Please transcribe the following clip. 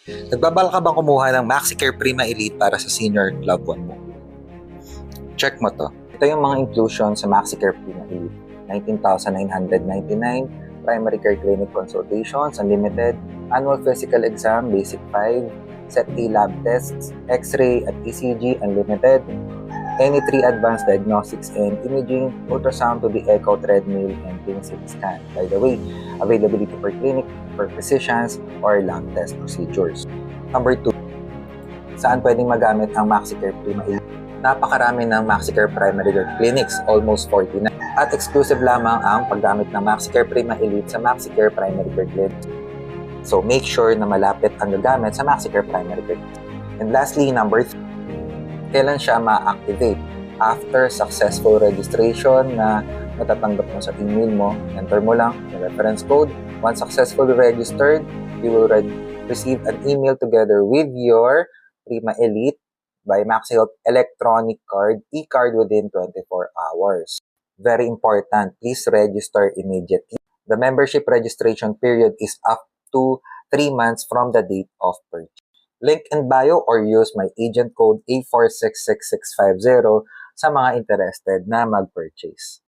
Nagbabala ka bang kumuha ng MaxiCare Prima Elite para sa senior loved one mo? Check mo to. Ito yung mga inclusion sa MaxiCare Prima Elite. 19,999, primary care clinic consultations, unlimited, annual physical exam, basic 5, set A lab tests, X-ray at ECG, unlimited, any 3 advanced diagnostics and imaging, ultrasound to the echo, treadmill, and CT scan. By the way, availability per clinic, per physicians, or lab test procedures. Number 2, saan pwedeng magamit ang MaxiCare Prima Elite? Napakarami ng MaxiCare Primary Care Clinics, almost 49. At exclusive lamang ang paggamit ng MaxiCare Prima Elite sa MaxiCare Primary Care Clinics. So make sure na malapit ang gagamit sa MaxiCare Primary Care. And lastly, number 3, kailan siya ma-activate? After successful registration na matatanggap mo sa email mo, enter mo lang yung reference code. Once successfully registered, you will receive an email together with your Prima Elite by MaxiHealth electronic card, e-card within 24 hours. Very important, please register immediately. The membership registration period is up to 3 months from the date of purchase. Link in bio or use my agent code A466650 sa mga interested na mag-purchase.